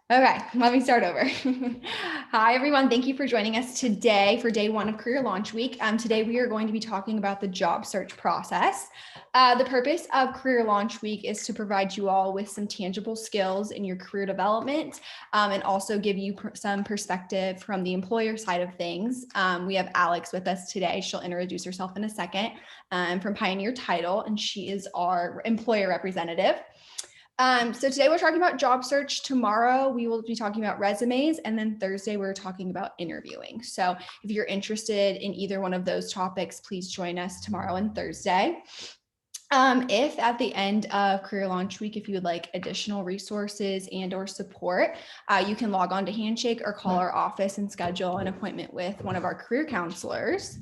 Okay, let me start over. Hi, everyone. Thank you for joining us today for day one of Career Launch Week. Today, we are going to be talking about the job search process. The purpose of Career Launch Week is to provide you all with some tangible skills in your career development and also give you some perspective from the employer side of things. We have Alex with us today. She'll introduce herself in a second from Pioneer Title, and she is our employer representative. So today we're talking about job search. Tomorrow we will be talking about resumes, and then Thursday we're talking about interviewing. So if you're interested in either one of those topics, please join us tomorrow and Thursday. If at the end of Career Launch Week, if you would like additional resources and or support, you can log on to Handshake or call our office and schedule an appointment with one of our career counselors.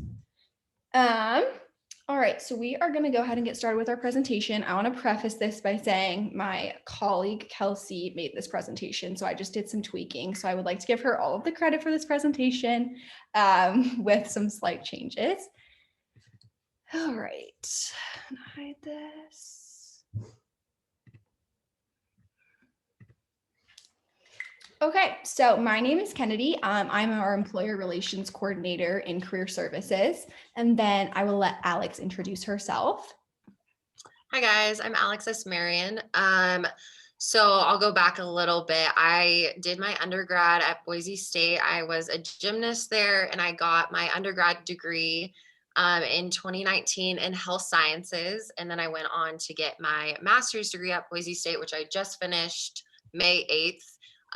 All right, so we are going to go ahead and get started with our presentation. I want to preface this by saying my colleague Kelsey made this presentation, so I just did some tweaking. So I would like to give her all of the credit for this presentation with some slight changes. All right, hide this. Okay, so my name is Kennedy. I'm our employer relations coordinator in career services, and then I will let Alex introduce herself. Hi guys, I'm Alex Esmerian. So I'll go back a little bit. I did my undergrad at Boise State. I was a gymnast there, and I got my undergrad degree in 2019 in health sciences. And then I went on to get my master's degree at Boise State, which I just finished May 8th.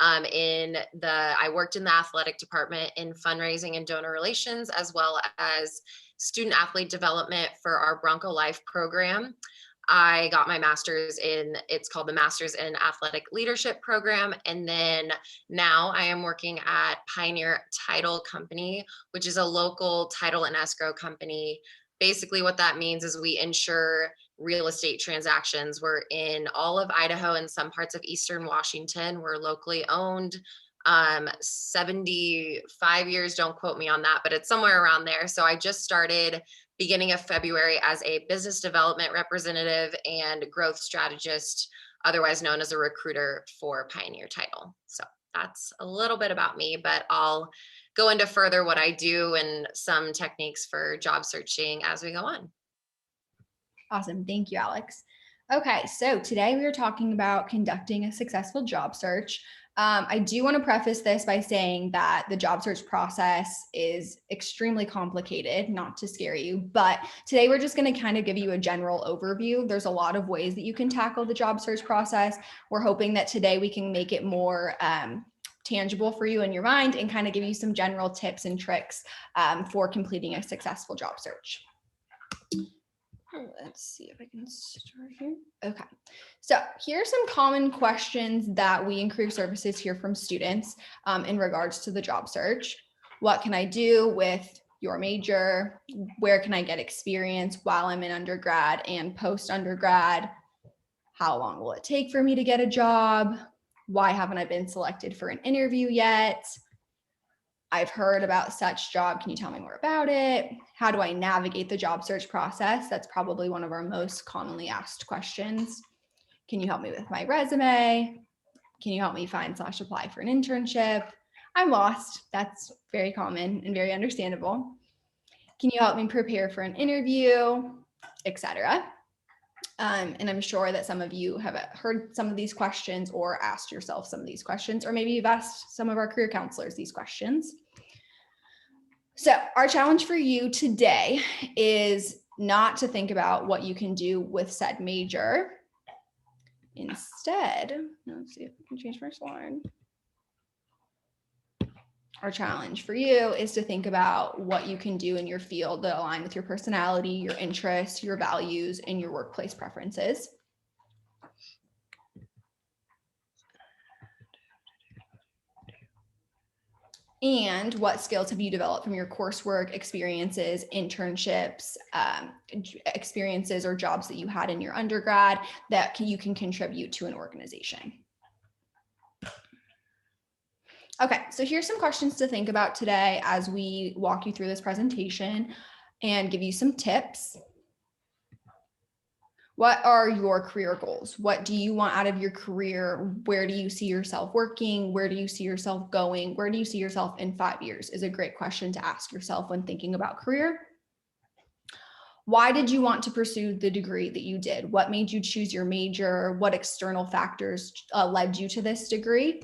I worked in the athletic department in fundraising and donor relations, as well as student athlete development for our Bronco Life program. I got my master's it's called the Master's in Athletic Leadership program. And then now I am working at Pioneer Title Company, which is a local title and escrow company. Basically what that means is we insure real estate transactions. We're in all of Idaho and some parts of Eastern Washington. We're locally owned. 75 years, don't quote me on that, but it's somewhere around there. So I just started beginning of February as a business development representative and growth strategist, otherwise known as a recruiter for Pioneer Title. So that's a little bit about me, but I'll go into further what I do and some techniques for job searching as we go on. Awesome. Thank you, Alex. Okay, so today we are talking about conducting a successful job search. I do want to preface this by saying that the job search process is extremely complicated, not to scare you, but today we're just going to kind of give you a general overview. There's a lot of ways that you can tackle the job search process. We're hoping that today we can make it more tangible for you in your mind and kind of give you some general tips and tricks for completing a successful job search. Let's see if I can start here. Okay, so here are some common questions that we in career services hear from students in regards to the job search. What can I do with your major? Where can I get experience while I'm in undergrad and post-undergrad? How long will it take for me to get a job? Why haven't I been selected for an interview yet? I've heard about such job. Can you tell me more about it? How do I navigate the job search process? That's probably one of our most commonly asked questions. Can you help me with my resume? Can you help me find/apply for an internship? I'm lost. That's very common and very understandable. Can you help me prepare for an interview, etc.? And I'm sure that some of you have heard some of these questions or asked yourself some of these questions, or maybe you've asked some of our career counselors these questions. So our challenge for you today is not to think about what you can do with said major. Instead, let's see if I can change my slide. Our challenge for you is to think about what you can do in your field that align with your personality, your interests, your values, and your workplace preferences. And what skills have you developed from your coursework, experiences, internships, experiences, or jobs that you had in your undergrad that you can contribute to an organization? Okay, so here's some questions to think about today as we walk you through this presentation and give you some tips. What are your career goals? What do you want out of your career? Where do you see yourself working? Where do you see yourself going? Where do you see yourself in 5 years is a great question to ask yourself when thinking about career. Why did you want to pursue the degree that you did? What made you choose your major? What external factors led you to this degree?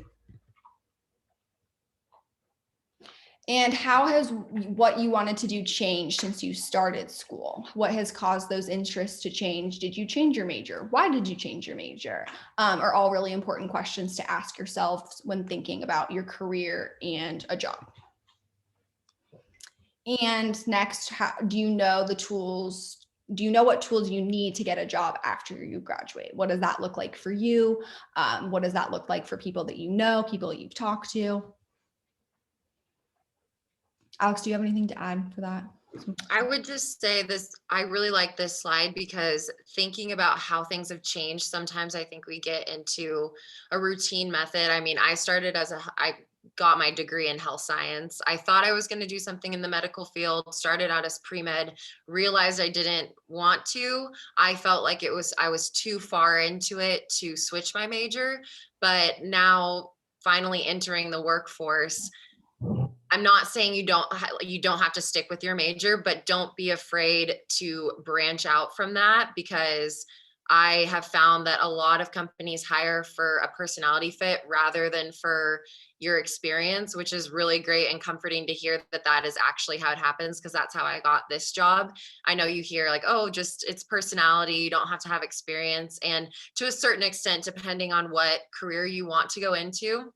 And how has what you wanted to do changed since you started school? What has caused those interests to change? Did you change your major? Why did you change your major? Are all really important questions to ask yourself when thinking about your career and a job. And next, do you know the tools? Do you know what tools you need to get a job after you graduate? What does that look like for you? What does that look like for people that you know, people that you've talked to? Alex, do you have anything to add for that? I would just say this, I really like this slide because thinking about how things have changed, sometimes I think we get into a routine method. I mean, I got my degree in health science. I thought I was going to do something in the medical field, started out as pre-med, realized I didn't want to. I felt like I was too far into it to switch my major, but now finally entering the workforce, I'm not saying you don't have to stick with your major, but don't be afraid to branch out from that, because I have found that a lot of companies hire for a personality fit rather than for your experience, which is really great and comforting to hear that that is actually how it happens, because that's how I got this job. I know you hear like, oh, just it's personality, you don't have to have experience. And to a certain extent, depending on what career you want to go into,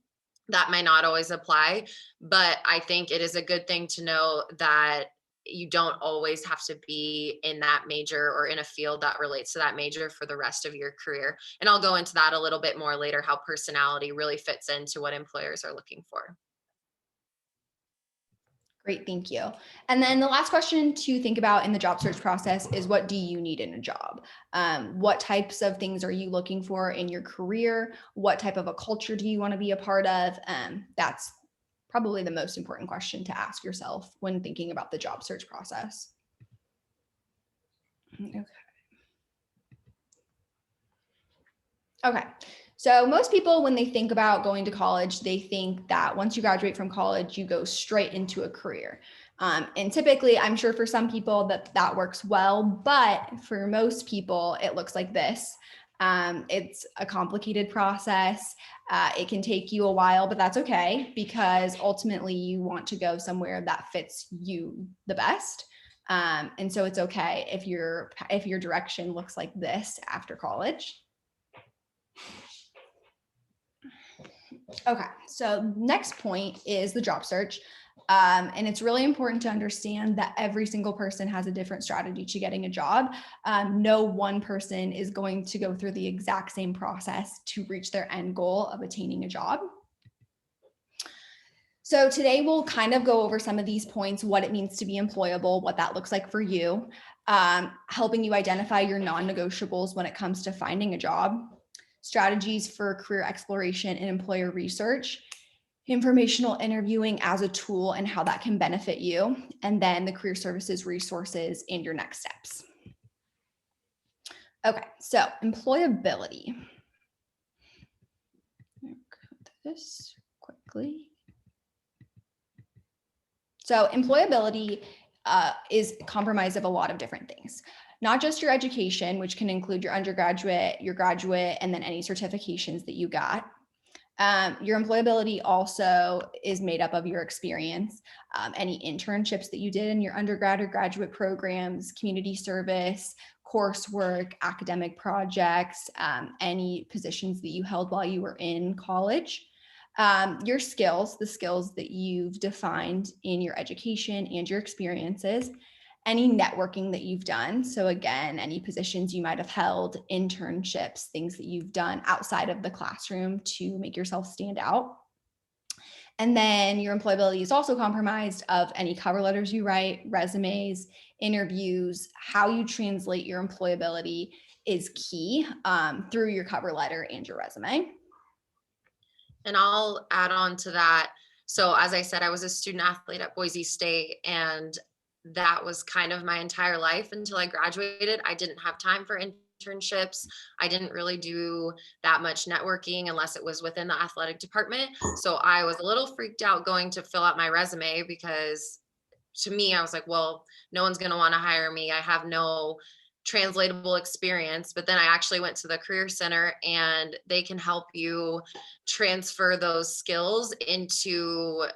that might not always apply, but I think it is a good thing to know that you don't always have to be in that major or in a field that relates to that major for the rest of your career. And I'll go into that a little bit more later, how personality really fits into what employers are looking for. Great, thank you. And then the last question to think about in the job search process is, what do you need in a job? What types of things are you looking for in your career? What type of a culture do you want to be a part of? That's probably the most important question to ask yourself when thinking about the job search process. Okay. Okay. So most people, when they think about going to college, they think that once you graduate from college, you go straight into a career. And typically, I'm sure for some people that works well, but for most people, it looks like this. It's a complicated process. It can take you a while, but that's okay, because ultimately you want to go somewhere that fits you the best. And so it's okay if your direction looks like this after college. Okay, so next point is the job search. And it's really important to understand that every single person has a different strategy to getting a job. No one person is going to go through the exact same process to reach their end goal of attaining a job. So today we'll kind of go over some of these points, what it means to be employable, what that looks like for you, helping you identify your non-negotiables when it comes to finding a job, strategies for career exploration and employer research, informational interviewing as a tool and how that can benefit you, and then the career services resources and your next steps. Okay, so employability. Go this quickly. So employability is comprised of a lot of different things. Not just your education, which can include your undergraduate, your graduate, and then any certifications that you got. Your employability also is made up of your experience, any internships that you did in your undergrad or graduate programs, community service, coursework, academic projects, any positions that you held while you were in college. Your skills, the skills that you've defined in your education and your experiences, any networking that you've done. So again, any positions you might have held, internships, things that you've done outside of the classroom to make yourself stand out. And then your employability is also comprised of any cover letters you write, resumes, interviews. How you translate your employability is key through your cover letter and your resume. And I'll add on to that. So as I said, I was a student athlete at Boise State, and that was kind of my entire life until I graduated. I didn't have time for internships. I didn't really do that much networking unless it was within the athletic department. So I was a little freaked out going to fill out my resume because to me, I was like, well, no one's going to want to hire me. I have no translatable experience. But then I actually went to the Career Center and they can help you transfer those skills into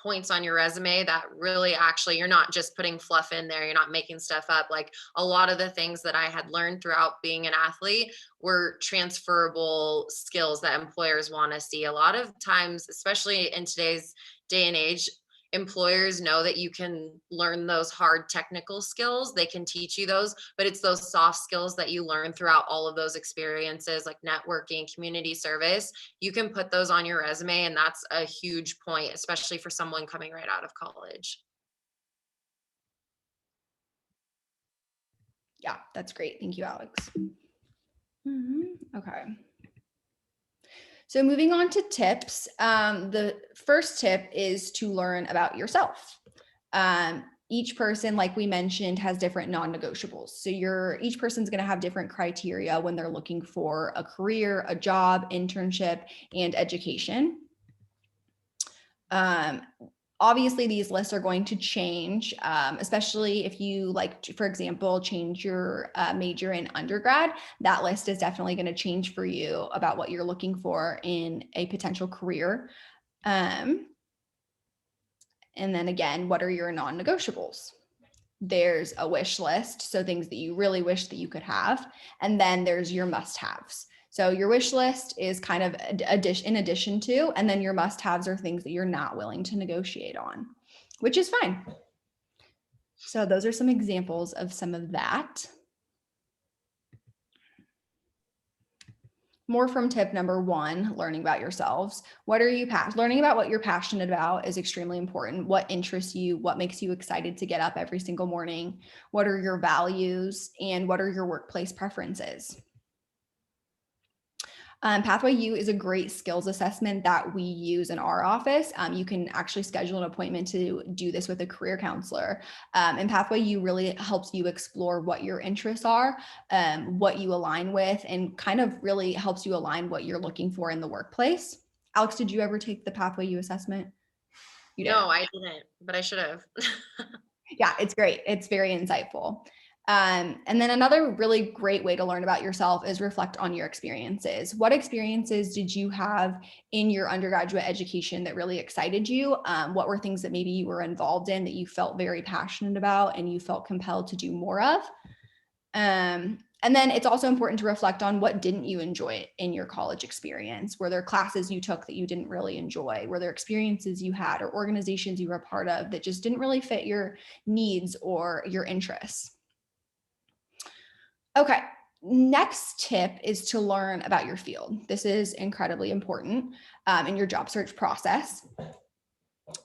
points on your resume that really actually you're not just putting fluff in there, you're not making stuff up. Like a lot of the things that I had learned throughout being an athlete were transferable skills that employers want to see. A lot of times, especially in today's day and age, employers know that you can learn those hard technical skills, they can teach you those, but it's those soft skills that you learn throughout all of those experiences, like networking, community service. You can put those on your resume, and that's a huge point, especially for someone coming right out of college. Yeah, that's great. Thank you, Alex. Okay. So moving on to tips, the first tip is to learn about yourself. Each person, like we mentioned, has different non-negotiables. So each person's going to have different criteria when they're looking for a career, a job, internship, and education. Obviously, these lists are going to change, especially if you, like, for example, change your major in undergrad. That list is definitely going to change for you about what you're looking for in a potential career. And then again, what are your non-negotiables? There's a wish list, so things that you really wish that you could have. And then there's your must-haves. So your wish list is kind of in addition to, and then your must-haves are things that you're not willing to negotiate on, which is fine. So those are some examples of some of that. More from tip number 1, learning about yourselves. Learning about what you're passionate about is extremely important. What interests you? What makes you excited to get up every single morning? What are your values? And what are your workplace preferences? Pathway U is a great skills assessment that we use in our office. You can actually schedule an appointment to do this with a career counselor. And Pathway U really helps you explore what your interests are, what you align with, and kind of really helps you align what you're looking for in the workplace. Alex, did you ever take the Pathway U assessment? You did. No, I didn't, but I should have. Yeah, it's great. It's very insightful. And then another really great way to learn about yourself is reflect on your experiences. What experiences did you have in your undergraduate education that really excited you? What were things that maybe you were involved in that you felt very passionate about and you felt compelled to do more of? And then it's also important to reflect on what didn't you enjoy in your college experience? Were there classes you took that you didn't really enjoy? Were there experiences you had or organizations you were a part of that just didn't really fit your needs or your interests? Okay, next tip is to learn about your field. This is incredibly important in your job search process.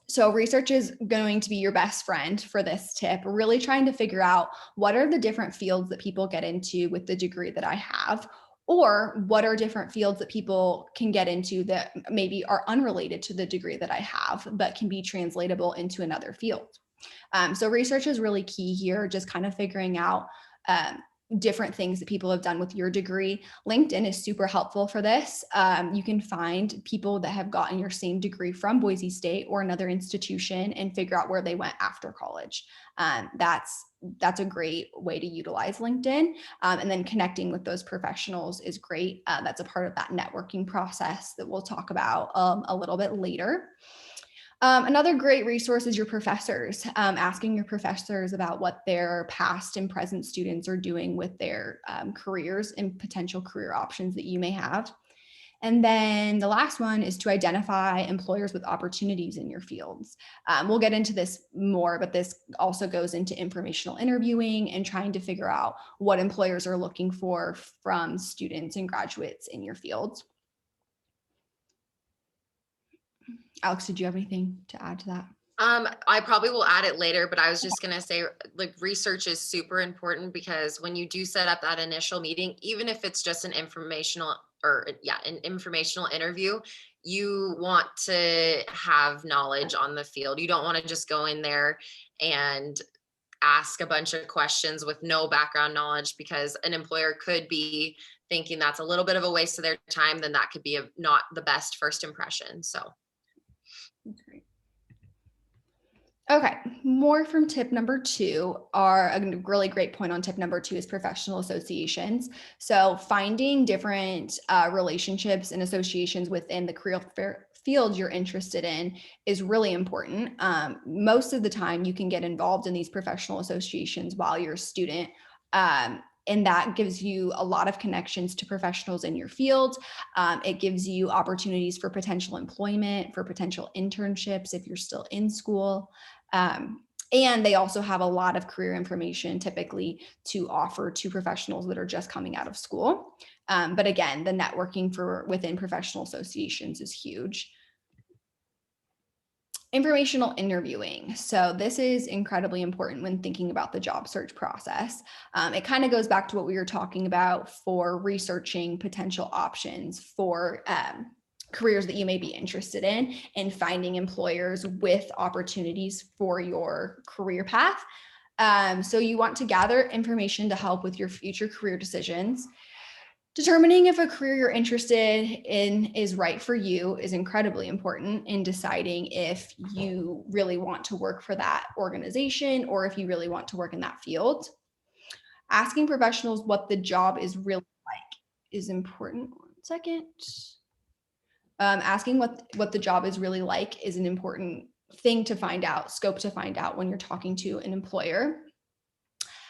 So research is going to be your best friend for this tip, really trying to figure out what are the different fields that people get into with the degree that I have, or what are different fields that people can get into that maybe are unrelated to the degree that I have, but can be translatable into another field. So research is really key here, just kind of figuring out different things that people have done with your degree. LinkedIn is super helpful for this. You can find people that have gotten your same degree from Boise State or another institution and figure out where they went after college. That's a great way to utilize LinkedIn. And then connecting with those professionals is great. That's a part of that networking process that we'll talk about a little bit later. Another great resource is your professors, asking your professors about what their past and present students are doing with their careers and potential career options that you may have. And then the last one is to identify employers with opportunities in your fields. We'll get into this more, but this also goes into informational interviewing and trying to figure out what employers are looking for from students and graduates in your fields. Alex, did you have anything to add to that? I probably will add it later, but I was just going to say, like, research is super important because when you do set up that initial meeting, even if it's just an informational interview, you want to have knowledge on the field. You don't want to just go in there and ask a bunch of questions with no background knowledge, because an employer could be thinking that's a little bit of a waste of their time, then that could be not the best first impression. So That's great. Okay, more from tip number 2 are a really great point on tip number 2 is professional associations. So finding different relationships and associations within the career field you're interested in is really important. Most of the time you can get involved in these professional associations while you're a student. And that gives you a lot of connections to professionals in your field. It gives you opportunities for potential employment, for potential internships if you're still in school. And they also have a lot of career information typically to offer to professionals that are just coming out of school. But again, the networking within professional associations is huge. Informational interviewing. So this is incredibly important when thinking about the job search process. It kind of goes back to what we were talking about for researching potential options for careers that you may be interested in and finding employers with opportunities for your career path. So you want to gather information to help with your future career decisions. Determining if a career you're interested in is right for you is incredibly important in deciding if you really want to work for that organization or if you really want to work in that field. Asking professionals what the job is really like is important. 1 second. Asking what the job is really like is an important thing to find out, scope to find out when you're talking to an employer.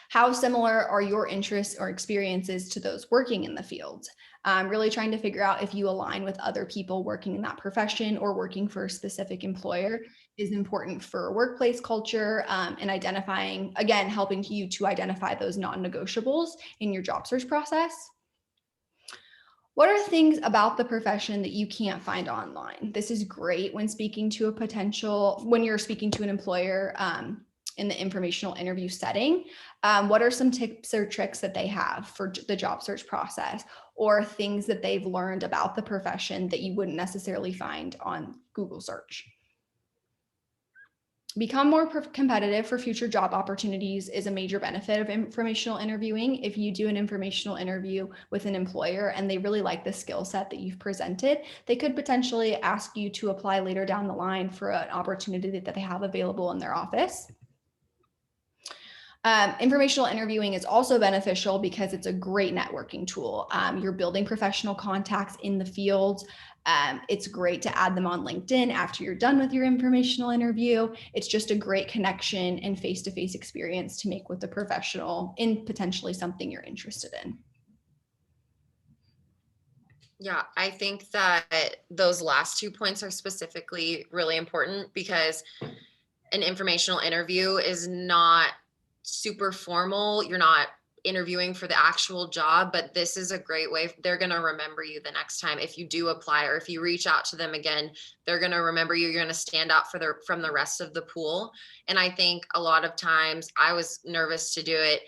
How similar are your interests or experiences to those working in the field? Really trying to figure out if you align with other people working in that profession or working for a specific employer is important for workplace culture, and identifying, again, helping you to identify those non-negotiables in your job search process. What are things about the profession that you can't find online? This is great when when you're speaking to an employer in the informational interview setting. What are some tips or tricks that they have for the job search process, or things that they've learned about the profession that you wouldn't necessarily find on Google search? Become more competitive for future job opportunities is a major benefit of informational interviewing. If you do an informational interview with an employer and they really like the skill set that you've presented, they could potentially ask you to apply later down the line for an opportunity that they have available in their office. Informational interviewing is also beneficial because it's a great networking tool. You're building professional contacts in the field. It's great to add them on LinkedIn after you're done with your informational interview. It's just a great connection and face-to-face experience to make with a professional in potentially something you're interested in. yeah, I think that those last 2 points are specifically really important, because an informational interview is not super formal. You're not interviewing for the actual job, but this is a great way. They're going to remember you the next time. If you do apply, or if you reach out to them again, they're going to remember you. You're going to stand out from the rest of the pool. And I think a lot of times I was nervous to do it.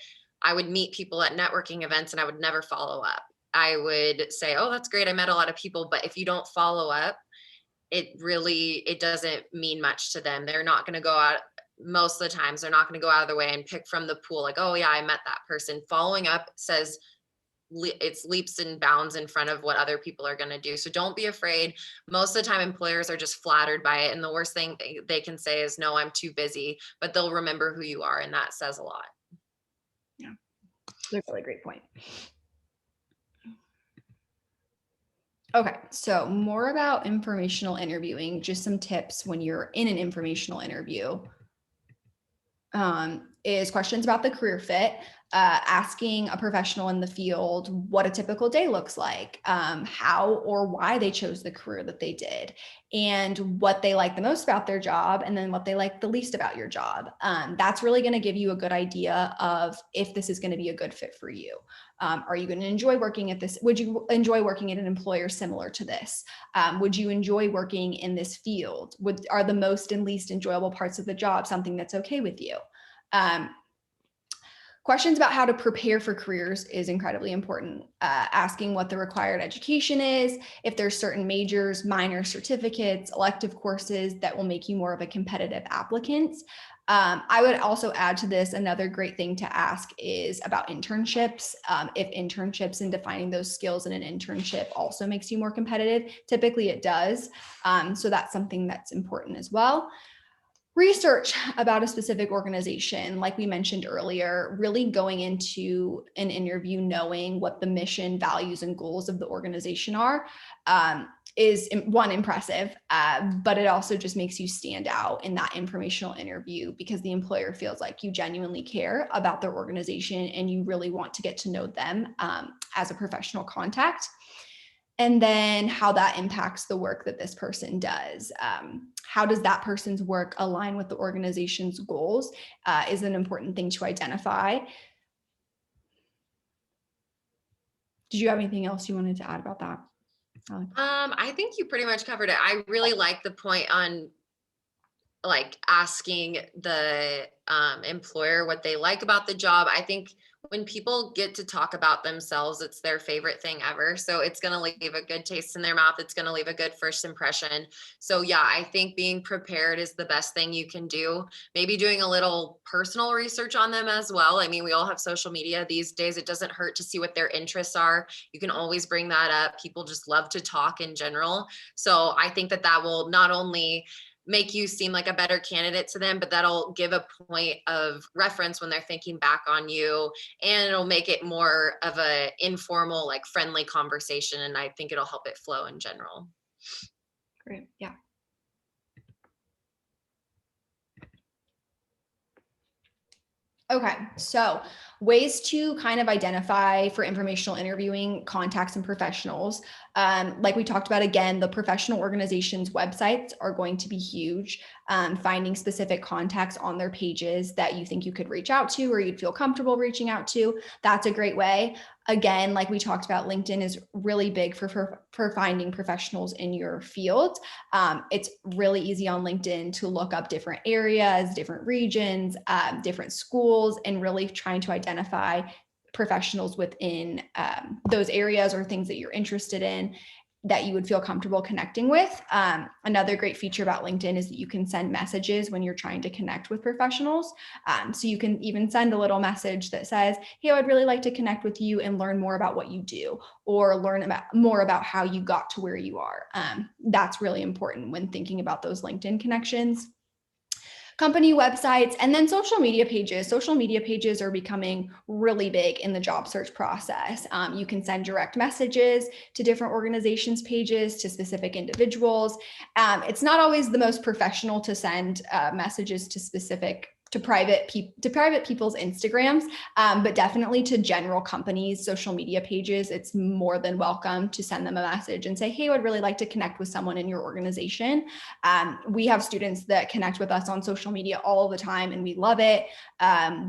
I would meet people at networking events and I would never follow up. I would say, oh, that's great, I met a lot of people. But if you don't follow up, it doesn't mean much to them. They're not going to go out. Most of the times they're not going to go out of their way and pick from the pool like, oh yeah, I met that person. Following up says it's leaps and bounds in front of what other people are going to do. So don't be afraid. Most of the time employers are just flattered by it, and the worst thing they can say is, no, I'm too busy. But they'll remember who you are, and that says a lot. Yeah, that's a really great point. Okay, so more about informational interviewing, just some tips when you're in an informational interview. Is questions about the career fit, asking a professional in the field what a typical day looks like, how or why they chose the career that they did, and what they like the most about their job, and then what they like the least about your job. That's really going to give you a good idea of if this is going to be a good fit for you. Are you going to enjoy working at this? Would you enjoy working at an employer similar to this? Would you enjoy working in this field? Are the most and least enjoyable parts of the job something that's okay with you? Questions about how to prepare for careers is incredibly important. Asking what the required education is, if there's certain majors, minor certificates, elective courses that will make you more of a competitive applicant. I would also add to this, another great thing to ask is about internships. If internships and defining those skills in an internship also makes you more competitive, typically it does. So that's something that's important as well. Research about a specific organization, like we mentioned earlier, really going into an interview knowing what the mission, values, and goals of the organization are, is one, impressive, but it also just makes you stand out in that informational interview because the employer feels like you genuinely care about their organization and you really want to get to know them as a professional contact. And then how that impacts the work that this person does. How does that person's work align with the organization's goals is an important thing to identify. Did you have anything else you wanted to add about that, Alex? I think you pretty much covered it. I really like the point on like asking the employer what they like about the job. I think when people get to talk about themselves, it's their favorite thing ever. So it's going to leave a good taste in their mouth. It's going to leave a good first impression. So yeah, I think being prepared is the best thing you can do. Maybe doing a little personal research on them as well. I mean, we all have social media these days. It doesn't hurt to see what their interests are. You can always bring that up. People just love to talk in general. So I think that that will not only make you seem like a better candidate to them, but that'll give a point of reference when they're thinking back on you, and it'll make it more of a informal, like friendly conversation. And I think it'll help it flow in general. Great. Yeah. Okay, so ways to kind of identify for informational interviewing contacts and professionals. Like we talked about, again, the professional organizations' websites are going to be huge. Finding specific contacts on their pages that you think you could reach out to or you'd feel comfortable reaching out to, that's a great way. Again, like we talked about, LinkedIn is really big for finding professionals in your field. It's really easy on LinkedIn to look up different areas, different regions, different schools, and really trying to identify professionals within those areas or things that you're interested in that you would feel comfortable connecting with. Another great feature about LinkedIn is that you can send messages when you're trying to connect with professionals. So you can even send a little message that says, hey, I'd really like to connect with you and learn more about what you do, or learn more about how you got to where you are. That's really important when thinking about those LinkedIn connections. Company websites, and then social media pages. Social media pages are becoming really big in the job search process. You can send direct messages to different organizations' pages, to specific individuals. It's not always the most professional to send messages to private people's Instagrams, but definitely to general companies' social media pages. It's more than welcome to send them a message and say, hey, I would really like to connect with someone in your organization. We have students that connect with us on social media all the time, and we love it.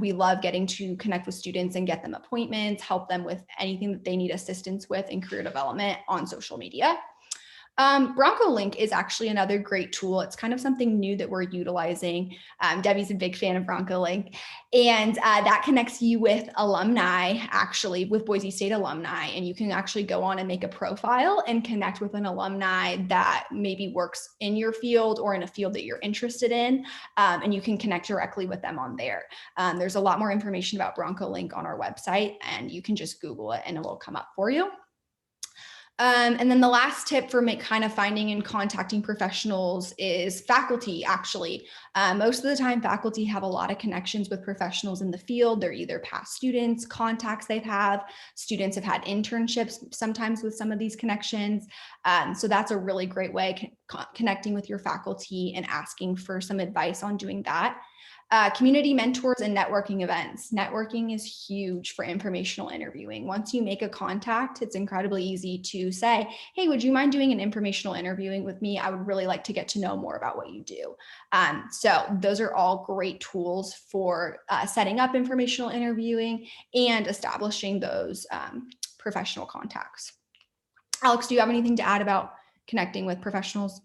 We love getting to connect with students and get them appointments, help them with anything that they need assistance with in career development on social media. Bronco Link is actually another great tool. It's kind of something new that we're utilizing. Debbie's a big fan of Bronco Link, and that connects you with alumni, actually with Boise State alumni. And you can actually go on and make a profile and connect with an alumni that maybe works in your field or in a field that you're interested in. And you can connect directly with them on there. There's a lot more information about Bronco Link on our website, and you can just Google it and it will come up for you. And then the last tip for kind of finding and contacting professionals is faculty, actually. Most of the time, faculty have a lot of connections with professionals in the field. They're either past students, contacts they've had, students have had internships sometimes with some of these connections. So that's a really great way connecting with your faculty and asking for some advice on doing that. Community mentors and networking events. Networking is huge for informational interviewing. Once you make a contact, it's incredibly easy to say, hey, would you mind doing an informational interviewing with me? I would really like to get to know more about what you do. So those are all great tools for setting up informational interviewing and establishing those professional contacts. Alex, do you have anything to add about connecting with professionals?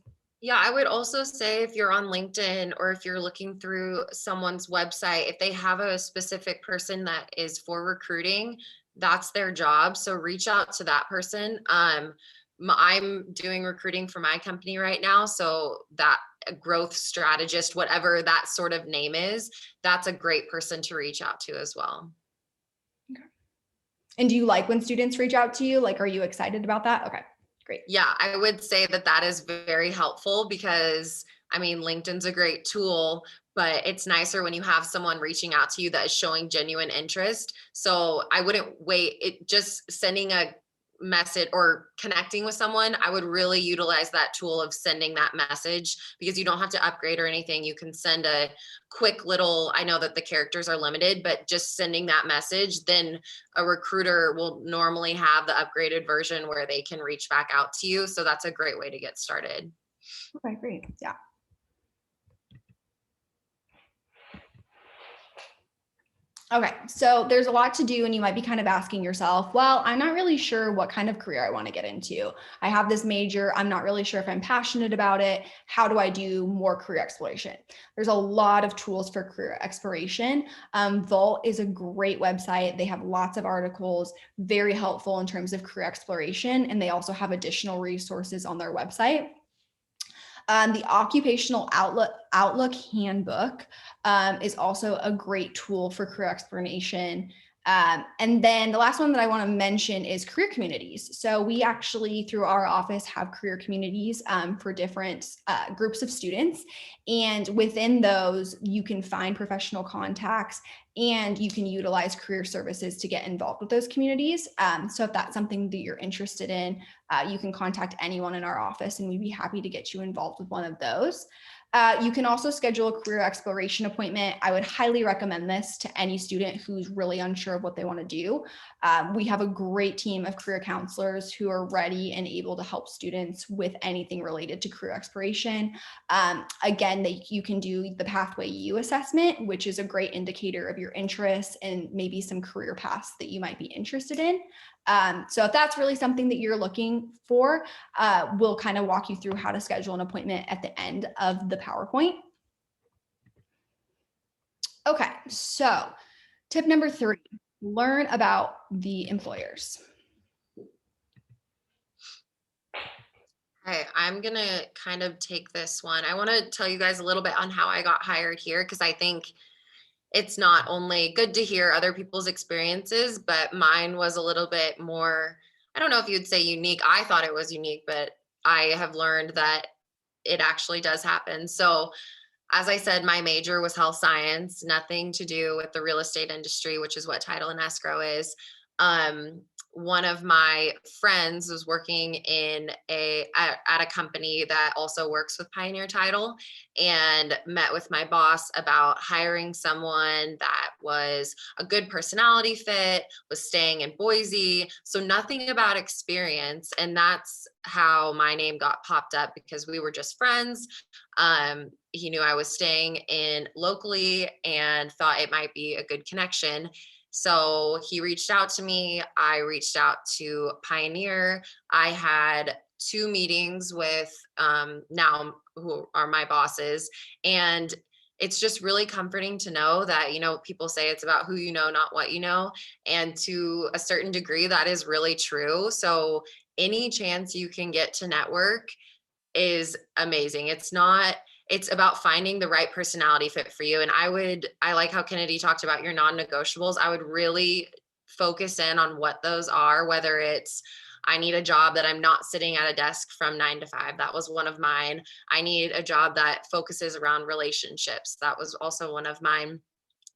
Yeah, I would also say if you're on LinkedIn or if you're looking through someone's website, if they have a specific person that is for recruiting, that's their job. So reach out to that person. I'm doing recruiting for my company right now. So that a growth strategist, whatever that sort of name is, that's a great person to reach out to as well. Okay. And do you like when students reach out to you? Like, are you excited about that? Okay, great. Yeah, I would say that that is very helpful because I mean, LinkedIn's a great tool, but it's nicer when you have someone reaching out to you that is showing genuine interest. So I wouldn't wait. It just sending a message or connecting with someone, I would really utilize that tool of sending that message because you don't have to upgrade or anything. You can send a quick little, I know that the characters are limited, but just sending that message, then a recruiter will normally have the upgraded version where they can reach back out to you. So that's a great way to get started. Okay, great. Yeah. Okay, so there's a lot to do, and you might be kind of asking yourself, well, I'm not really sure what kind of career I want to get into. I have this major, I'm not really sure if I'm passionate about it. How do I do more career exploration? There's a lot of tools for career exploration. Vault is a great website. They have lots of articles, very helpful in terms of career exploration, and they also have additional resources on their website. The Occupational Outlook Handbook is also a great tool for career exploration. And then the last one that I want to mention is career communities. So we actually, through our office, have career communities for different groups of students. And within those, you can find professional contacts and you can utilize career services to get involved with those communities. So if that's something that you're interested in, you can contact anyone in our office and we'd be happy to get you involved with one of those. You can also schedule a career exploration appointment. I would highly recommend this to any student who's really unsure of what they want to do. We have a great team of career counselors who are ready and able to help students with anything related to career exploration. Again, you can do the Pathway U assessment, which is a great indicator of your interests and maybe some career paths that you might be interested in. So if that's really something that you're looking for, we'll kind of walk you through how to schedule an appointment at the end of the PowerPoint. Okay, so tip number 3, learn about the employers. Hey, I'm going to kind of take this one. I want to tell you guys a little bit on how I got hired here because I think it's not only good to hear other people's experiences, but mine was a little bit more, I don't know if you'd say unique. I thought it was unique, but I have learned that it actually does happen. So as I said, my major was health science, nothing to do with the real estate industry, which is what title and escrow is. One of my friends was working at a company that also works with Pioneer Title and met with my boss about hiring someone that was a good personality fit, was staying in Boise. So nothing about experience. And that's how my name got popped up because we were just friends. He knew I was staying in locally and thought it might be a good connection. So he reached out to me. I reached out to Pioneer. I had 2 meetings with now who are my bosses. And it's just really comforting to know that, people say it's about who you know, not what you know. And to a certain degree, that is really true. So any chance you can get to network is amazing. It's about finding the right personality fit for you. And I like how Kennedy talked about your non-negotiables. I would really focus in on what those are, whether it's, I need a job that I'm not sitting at a desk from 9 to 5. That was one of mine. I need a job that focuses around relationships. That was also one of mine.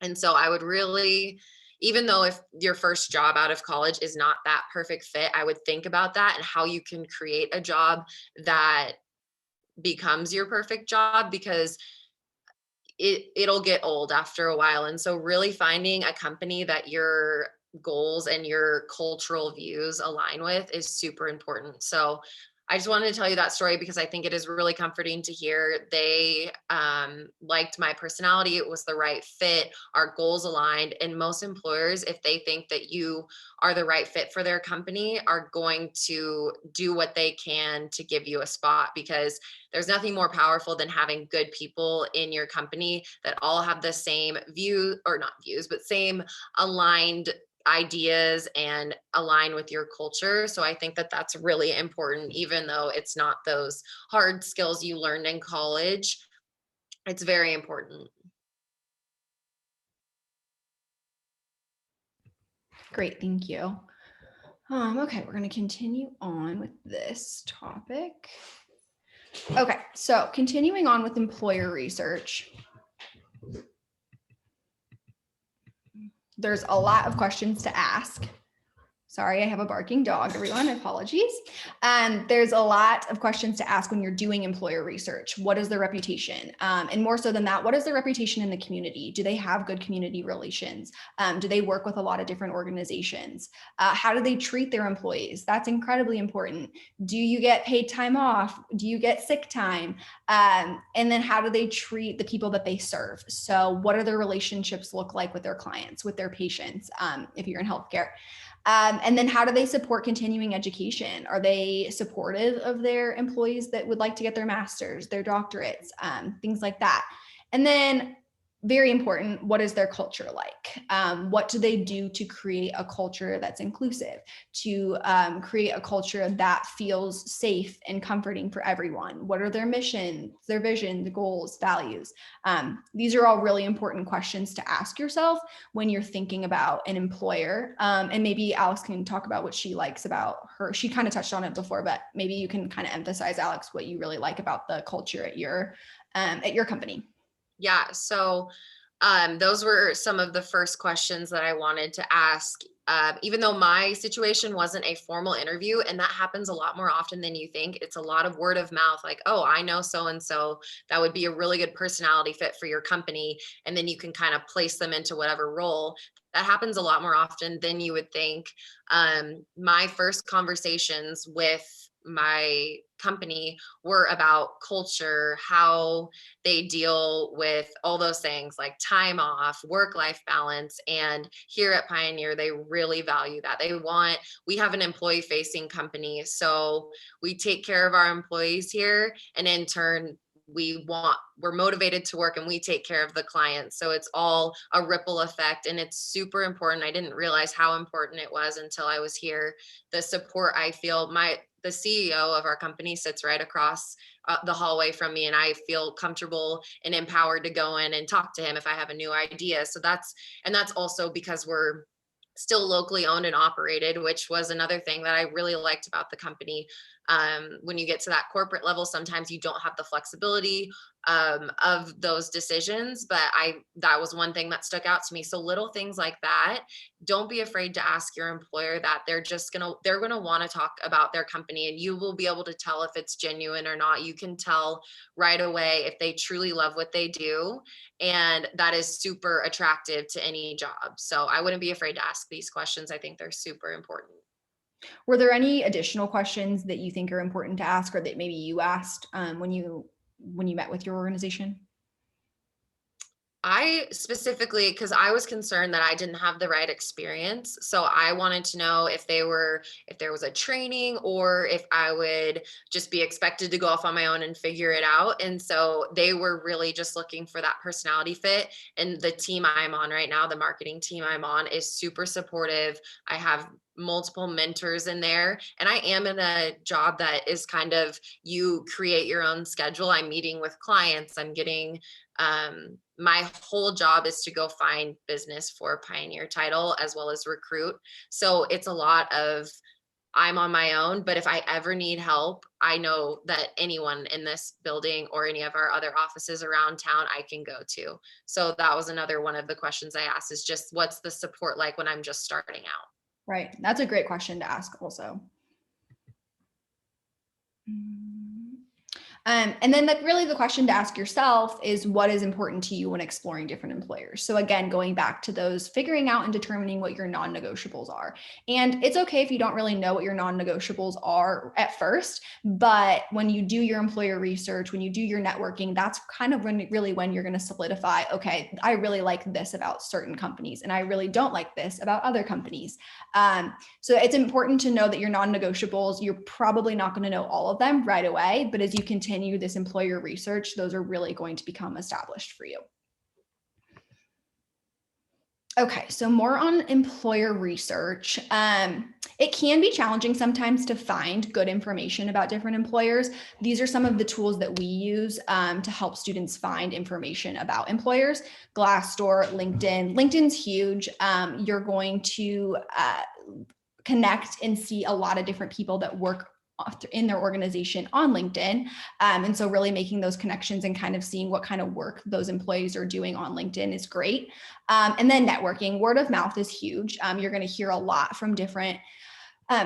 And so I would really, even though if your first job out of college is not that perfect fit, I would think about that and how you can create a job that becomes your perfect job because it'll get old after a while. And so really finding a company that your goals and your cultural views align with is super important. So I just wanted to tell you that story because I think it is really comforting to hear they liked my personality. It was the right fit. Our goals aligned. And most employers, if they think that you are the right fit for their company, are going to do what they can to give you a spot because there's nothing more powerful than having good people in your company that all have the same view, or not views, but same aligned ideas and align with your culture. So I think that that's really important, even though it's not those hard skills you learned in college. It's very important. Great, thank you. Okay, we're going to continue on with this topic. Okay, so continuing on with employer research. There's a lot of questions to ask. Sorry, I have a barking dog, everyone. Apologies. There's a lot of questions to ask when you're doing employer research. What is their reputation? And more so than that, what is their reputation in the community? Do they have good community relations? Do they work with a lot of different organizations? How do they treat their employees? That's incredibly important. Do you get paid time off? Do you get sick time? And then how do they treat the people that they serve? So what are their relationships look like with their clients, with their patients, if you're in healthcare? And then how do they support continuing education? Are they supportive of their employees that would like to get their master's, their doctorates, things like that? And then very important, what is their culture like? What do they do to create a culture that's inclusive, to create a culture that feels safe and comforting for everyone? What are their missions, their vision, the goals, values? These are all really important questions to ask yourself when you're thinking about an employer. And maybe Alex can talk about what she likes about her. She kind of touched on it before, but maybe you can kind of emphasize, Alex, what you really like about the culture at your company. Yeah. So those were some of the first questions that I wanted to ask. Even though my situation wasn't a formal interview, and that happens a lot more often than you think, it's a lot of word of mouth, like, oh, I know so-and-so, that would be a really good personality fit for your company. And then you can kind of place them into whatever role. That happens a lot more often than you would think. My first conversations with my company were about culture, how they deal with all those things like time off, work-life balance. And here at Pioneer, they really value that. We have an employee-facing company, so we take care of our employees here, and in turn, we're motivated to work and we take care of the clients. So it's all a ripple effect, and it's super important. I didn't realize how important it was until I was here. The support I feel, the CEO of our company sits right across the hallway from me, and I feel comfortable and empowered to go in and talk to him if I have a new idea. So that's also because we're still locally owned and operated, which was another thing that I really liked about the company. When you get to that corporate level, sometimes you don't have the flexibility of those decisions, but that was one thing that stuck out to me. So little things like that, don't be afraid to ask your employer that. They're gonna want to talk about their company, and you will be able to tell if it's genuine or not. You can tell right away if they truly love what they do, and that is super attractive to any job. So I wouldn't be afraid to ask these questions. I think they're super important. Were there any additional questions that you think are important to ask, or that maybe you asked when you met with your organization? I specifically, because I was concerned that I didn't have the right experience. So I wanted to know if there was a training, or if I would just be expected to go off on my own and figure it out. And so they were really just looking for that personality fit. And the team I'm on right now, the marketing team I'm on, is super supportive. I have multiple mentors in there, and I am in a job that is kind of, you create your own schedule. I'm meeting with clients. I'm getting my whole job is to go find business for Pioneer Title as well as recruit. So it's a lot of, I'm on my own, but if I ever need help, I know that anyone in this building or any of our other offices around town I can go to. So that was another one of the questions I asked, is just, what's the support like when I'm just starting out? Right. That's a great question to ask also. And then really the question to ask yourself is, what is important to you when exploring different employers? So again, going back to those, figuring out and determining what your non-negotiables are. And it's okay if you don't really know what your non-negotiables are at first, but when you do your employer research, when you do your networking, that's kind of when you're going to solidify, okay, I really like this about certain companies, and I really don't like this about other companies. So it's important to know that your non-negotiables, you're probably not going to know all of them right away, but as you continue this employer research, those are really going to become established for you. Okay, so more on employer research. It can be challenging sometimes to find good information about different employers. These are some of the tools that we use to help students find information about employers. Glassdoor, LinkedIn. LinkedIn's huge. You're going to connect and see a lot of different people that work in their organization on LinkedIn. And so really making those connections and kind of seeing what kind of work those employees are doing on LinkedIn is great. And then networking, word of mouth is huge. You're going to hear a lot from different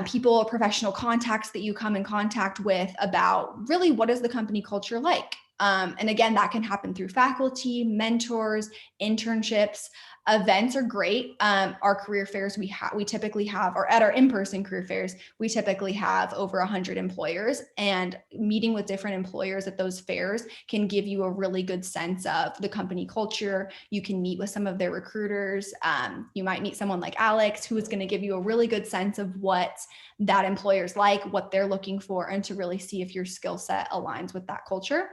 people, professional contacts that you come in contact with about really what is the company culture like. And again, that can happen through faculty, mentors, internships. Events are great. Our career fairs we typically have, or at our in-person career fairs, we typically have over 100 employers, and meeting with different employers at those fairs can give you a really good sense of the company culture. You can meet with some of their recruiters. You might meet someone like Alex, who is going to give you a really good sense of what that employer's like, what they're looking for, and to really see if your skill set aligns with that culture.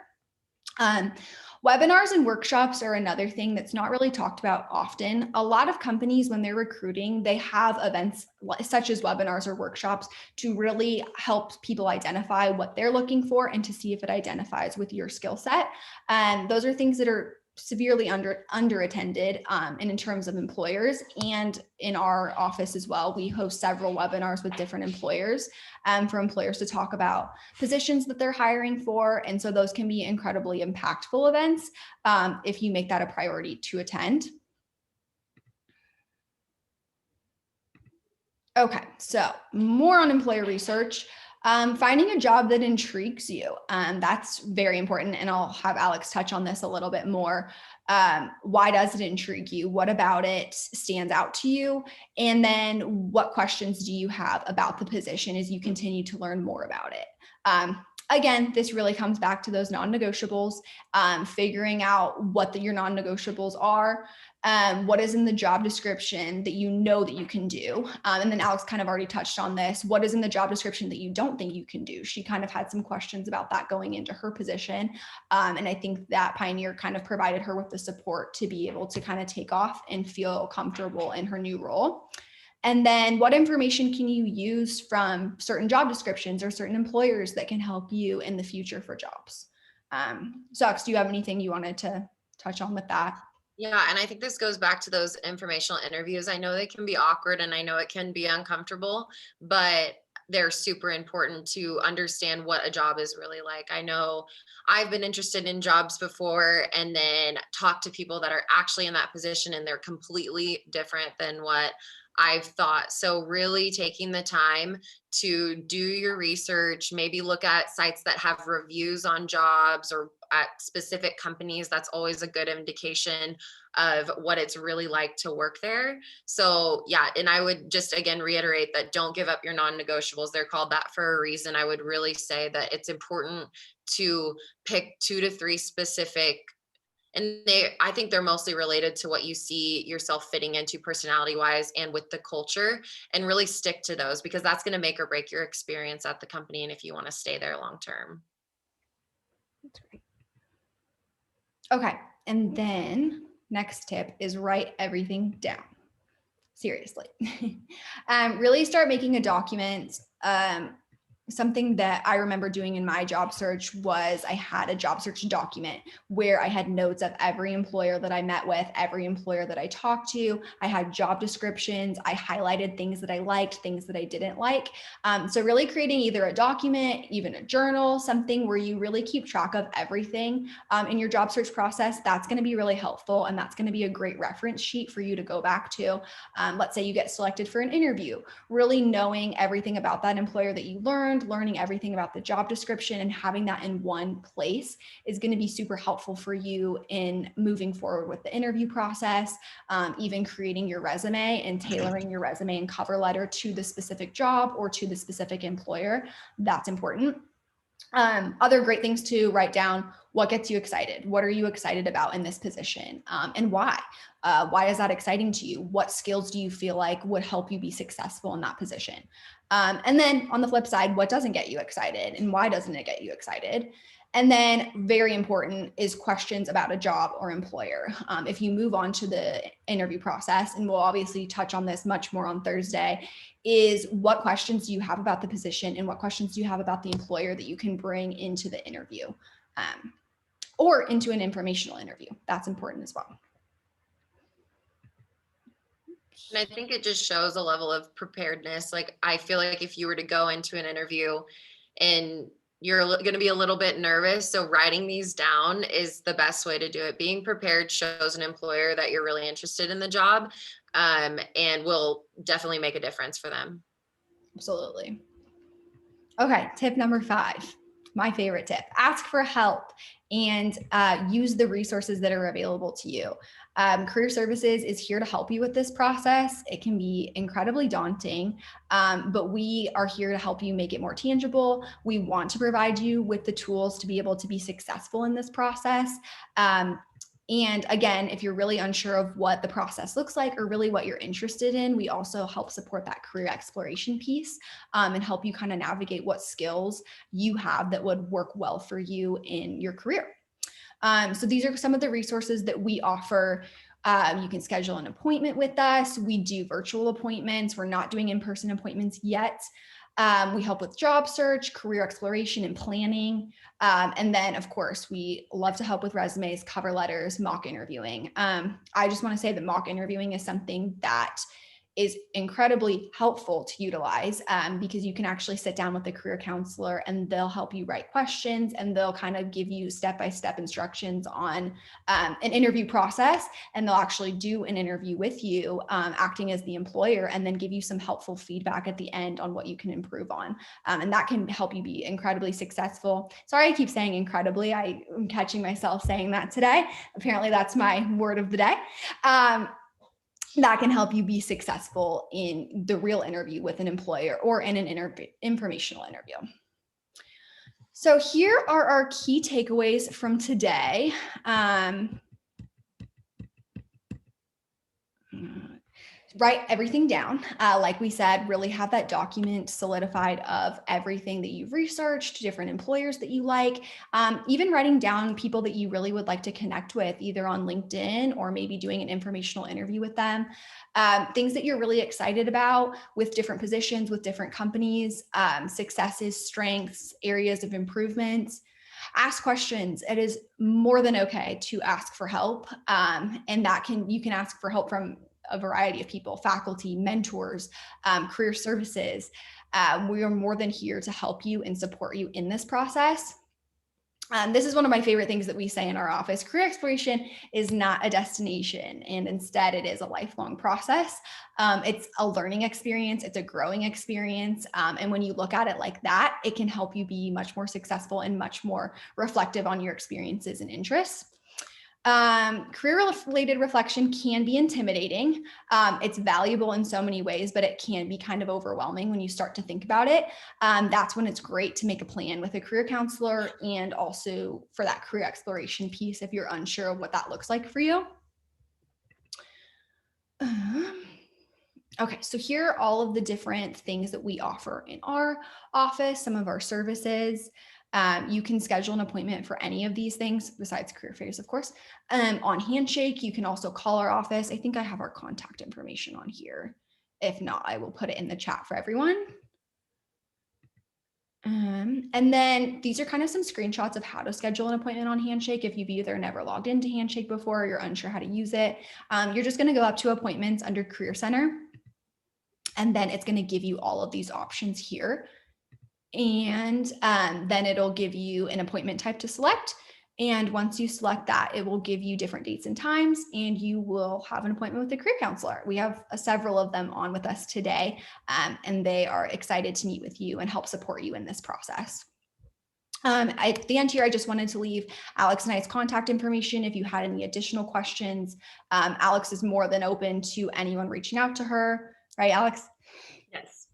Webinars and workshops are another thing that's not really talked about often. A lot of companies, when they're recruiting, they have events such as webinars or workshops to really help people identify what they're looking for and to see if it identifies with your skill set. And those are things that are severely underattended and in terms of employers. And in our office as well, we host several webinars with different employers for employers to talk about positions that they're hiring for. And so those can be incredibly impactful events if you make that a priority to attend. Okay, so more on employer research. Finding a job that intrigues you. That's very important. And I'll have Alex touch on this a little bit more. Why does it intrigue you? What about it stands out to you? And then what questions do you have about the position as you continue to learn more about it? Again, this really comes back to those non-negotiables, figuring out what your non-negotiables are, what is in the job description that you know that you can do. And then Alex kind of already touched on this. What is in the job description that you don't think you can do? She kind of had some questions about that going into her position. And I think that Pioneer kind of provided her with the support to be able to kind of take off and feel comfortable in her new role. And then what information can you use from certain job descriptions or certain employers that can help you in the future for jobs? So Alex, do you have anything you wanted to touch on with that? Yeah, and I think this goes back to those informational interviews. I know they can be awkward and I know it can be uncomfortable, but they're super important to understand what a job is really like. I know I've been interested in jobs before and then talked to people that are actually in that position and they're completely different than what I've thought. So really taking the time to do your research, maybe look at sites that have reviews on jobs or at specific companies. That's always a good indication of what it's really like to work there. So yeah, and I would just again reiterate that don't give up your non-negotiables. They're called that for a reason. I would really say that it's important to pick 2 to 3 specific, and I think they're mostly related to what you see yourself fitting into personality wise and with the culture, and really stick to those because that's going to make or break your experience at the company and if you want to stay there long term. That's great. Okay, and then next tip is write everything down. Seriously. Really start making a document. Something that I remember doing in my job search was I had a job search document where I had notes of every employer that I met with, every employer that I talked to. I had job descriptions. I highlighted things that I liked, things that I didn't like. So really creating either a document, even a journal, something where you really keep track of everything in your job search process. That's going to be really helpful. And that's going to be a great reference sheet for you to go back to. Let's say you get selected for an interview, really knowing everything about that employer that you learning everything about the job description and having that in one place is going to be super helpful for you in moving forward with the interview process, even creating your resume and tailoring your resume and cover letter to the specific job or to the specific employer. That's important. Other great things to write down: what gets you excited? What are you excited about in this position? And why? Why is that exciting to you? What skills do you feel like would help you be successful in that position? And then on the flip side, what doesn't get you excited and why doesn't it get you excited? And then very important is questions about a job or employer. If you move on to the interview process, and we'll obviously touch on this much more on Thursday, is what questions do you have about the position and what questions do you have about the employer that you can bring into the interview or into an informational interview. That's important as well. And I think it just shows a level of preparedness. Like, I feel like if you were to go into an interview and you're going to be a little bit nervous, so writing these down is the best way to do it. Being prepared shows an employer that you're really interested in the job, and will definitely make a difference for them. Absolutely. Okay, tip number 5, my favorite tip: ask for help and use the resources that are available to you. Career Services is here to help you with this process. It can be incredibly daunting, but we are here to help you make it more tangible. We want to provide you with the tools to be able to be successful in this process. And again, if you're really unsure of what the process looks like or really what you're interested in, we also help support that career exploration piece and help you kind of navigate what skills you have that would work well for you in your career. So these are some of the resources that we offer. You can schedule an appointment with us. We do virtual appointments. We're not doing in-person appointments yet. We help with job search, career exploration, and planning. And then, of course, we love to help with resumes, cover letters, mock interviewing. I just want to say that mock interviewing is something that is incredibly helpful to utilize because you can actually sit down with a career counselor and they'll help you write questions and they'll kind of give you step-by-step instructions on an interview process, and they'll actually do an interview with you acting as the employer and then give you some helpful feedback at the end on what you can improve on. And that can help you be incredibly successful. Sorry, I keep saying incredibly. I am catching myself saying that today. Apparently that's my word of the day. That can help you be successful in the real interview with an employer or in an informational interview. So here are our key takeaways from today. Write everything down. Like we said, really have that document solidified of everything that you've researched, different employers that you like, even writing down people that you really would like to connect with, either on LinkedIn or maybe doing an informational interview with them. Things that you're really excited about with different positions, with different companies, successes, strengths, areas of improvement. Ask questions. It is more than okay to ask for help. And you can ask for help from a variety of people, faculty, mentors, career services. We are more than here to help you and support you in this process. This is one of my favorite things that we say in our office. Career exploration is not a destination, and instead it is a lifelong process. It's a learning experience. It's a growing experience. And when you look at it like that, it can help you be much more successful and much more reflective on your experiences and interests. Career-related reflection can be intimidating. It's valuable in so many ways, but it can be kind of overwhelming when you start to think about it. That's when it's great to make a plan with a career counselor and also for that career exploration piece if you're unsure of what that looks like for you. Okay, so here are all of the different things that we offer in our office, some of our services. You can schedule an appointment for any of these things besides career fairs, of course. On Handshake, you can also call our office. I think I have our contact information on here. If not, I will put it in the chat for everyone. And then these are kind of some screenshots of how to schedule an appointment on Handshake. If you've either never logged into Handshake before or you're unsure how to use it, you're just going to go up to appointments under Career Center. And then it's going to give you all of these options here. And then it'll give you an appointment type to select. And once you select that, it will give you different dates and times, and you will have an appointment with a career counselor. We have several of them on with us today, and they are excited to meet with you and help support you in this process. At the end here, I just wanted to leave Alex and I's contact information. If you had any additional questions, Alex is more than open to anyone reaching out to her. Right, Alex? Yes.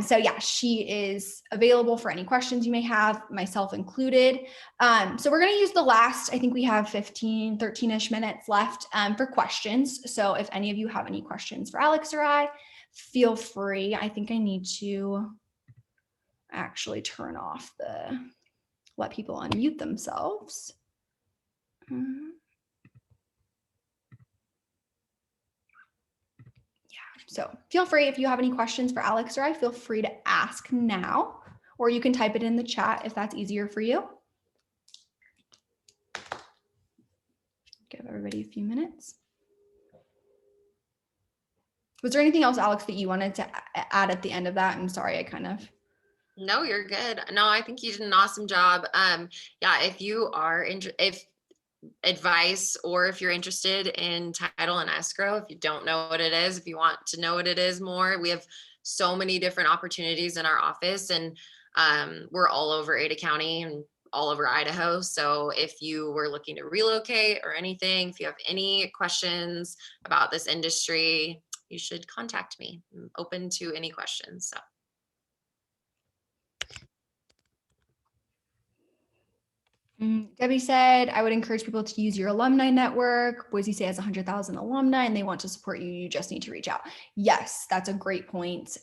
So yeah, she is available for any questions you may have, myself included. So we're going to use the last, I think we have 13-ish minutes left for questions. So if any of you have any questions for Alex or I, feel free. I think I need to actually turn off the let people unmute themselves. So feel free, if you have any questions for Alex or I, feel free to ask now, or you can type it in the chat if that's easier for you. Give everybody a few minutes. Was there anything else, Alex, that you wanted to add at the end of that? I'm sorry, I kind of. No, you're good. No, I think you did an awesome job. Yeah, if you are if advice, or if you're interested in title and escrow, if you don't know what it is, if you want to know what it is more, we have so many different opportunities in our office, and we're all over Ada County and all over Idaho. So if you were looking to relocate or anything, if you have any questions about this industry, you should contact me. I'm open to any questions. So. Debbie said, I would encourage people to use your alumni network. Boise State has 100,000 alumni and they want to support you. You just need to reach out. Yes, that's a great point.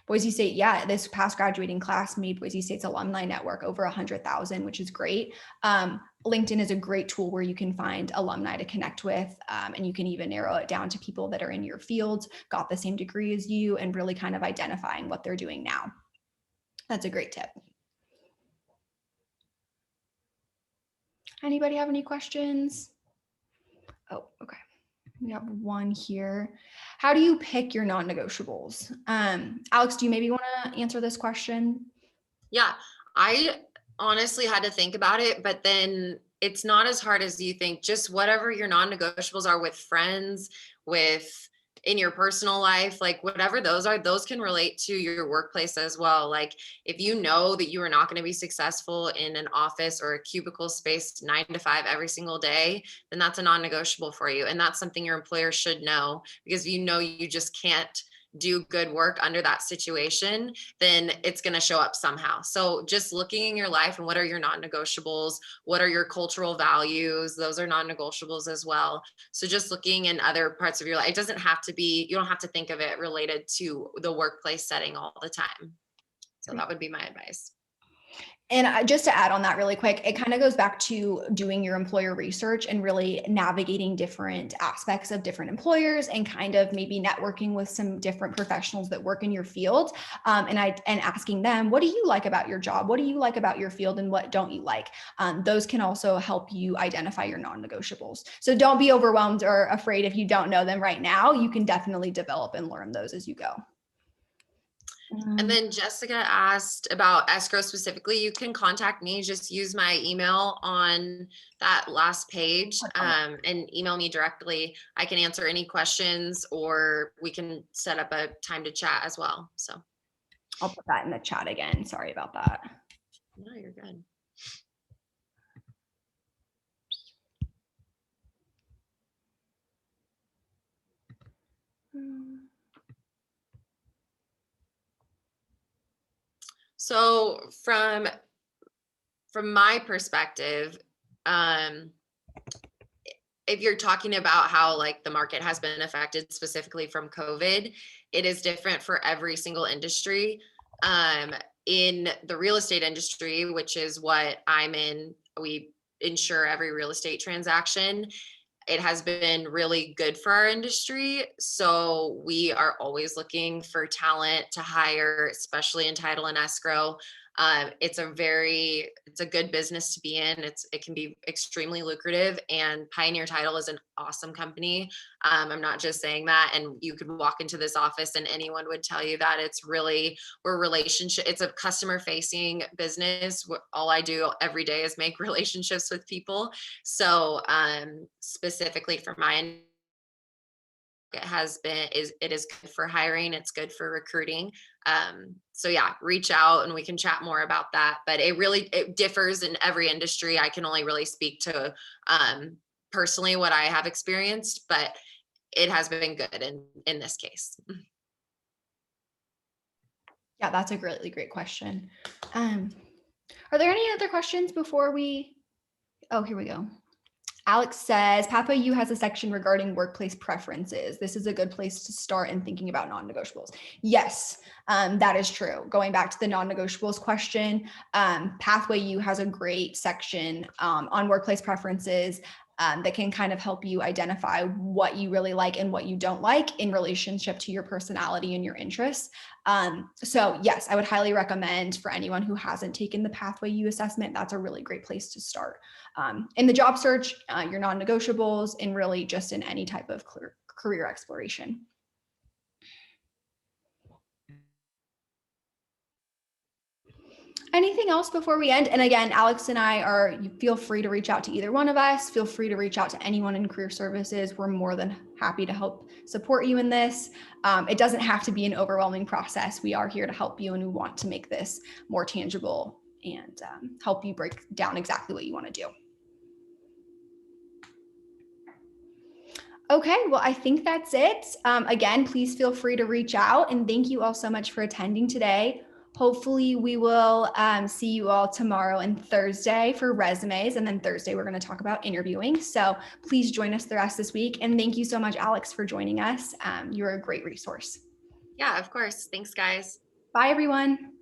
Boise State, yeah, this past graduating class made Boise State's alumni network over 100,000, which is great. LinkedIn is a great tool where you can find alumni to connect with, and you can even narrow it down to people that are in your field, got the same degree as you, and really kind of identifying what they're doing now. That's a great tip. Anybody have any questions? Oh, okay. We have one here. How do you pick your non-negotiables? Alex, do you maybe want to answer this question? Yeah, I honestly had to think about it, but then it's not as hard as you think. Just whatever your non-negotiables are with friends, with in your personal life, like whatever those are, those can relate to your workplace as well. Like if you know that you are not going to be successful in an office or a cubicle space 9 to 5 every single day, then that's a non-negotiable for you. And that's something your employer should know, because if you know you just can't do good work under that situation, then it's going to show up somehow. So just looking in your life and what are your non-negotiables, what are your cultural values, those are non-negotiables as well. So just looking in other parts of your life, it doesn't have to be, you don't have to think of it related to the workplace setting all the time. So that would be my advice. And just to add on that really quick, it kind of goes back to doing your employer research and really navigating different aspects of different employers and kind of maybe networking with some different professionals that work in your field, and asking them, what do you like about your job? What do you like about your field, and what don't you like? Those can also help you identify your non-negotiables. So don't be overwhelmed or afraid if you don't know them right now. You can definitely develop and learn those as you go. And then Jessica asked about escrow specifically. You can contact me. Just use my email on that last page, and email me directly. I can answer any questions, or we can set up a time to chat as well. So I'll put that in the chat again. Sorry about that. No, you're good. So from my perspective, if you're talking about how like the market has been affected specifically from COVID, it is different for every single industry. In the real estate industry, which is what I'm in, we insure every real estate transaction. It has been really good for our industry. So we are always looking for talent to hire, especially in title and escrow. It's a good business to be in. It can be extremely lucrative, and Pioneer Title is an awesome company. I'm not just saying that. And you could walk into this office and anyone would tell you that it's a customer facing business. All I do every day is make relationships with people. So specifically for mine, it is good for hiring. It's good for recruiting. So yeah, reach out and we can chat more about that. But it differs in every industry. I can only really speak to personally what I have experienced, but it has been good in this case. Yeah, that's a really great question. Are there any other questions before we? Oh, here we go. Alex says, Pathway U has a section regarding workplace preferences. This is a good place to start in thinking about non-negotiables. Yes, that is true. Going back to the non-negotiables question, Pathway U has a great section on workplace preferences that can kind of help you identify what you really like and what you don't like in relationship to your personality and your interests. So yes, I would highly recommend for anyone who hasn't taken the Pathway U assessment, that's a really great place to start. In the job search, your non-negotiables, and really just in any type of career exploration. Anything else before we end? And again, Alex and I are, you feel free to reach out to either one of us. Feel free to reach out to anyone in career services. We're more than happy to help support you in this. It doesn't have to be an overwhelming process. We are here to help you, and we want to make this more tangible and help you break down exactly what you want to do. Okay, well, I think that's it. Again, please feel free to reach out, and thank you all so much for attending today. Hopefully we will see you all tomorrow and Thursday for resumes, and then Thursday we're going to talk about interviewing. So please join us the rest this week, and thank you so much, Alex, for joining us. You're a great resource. Yeah, of course. Thanks, guys. Bye, everyone.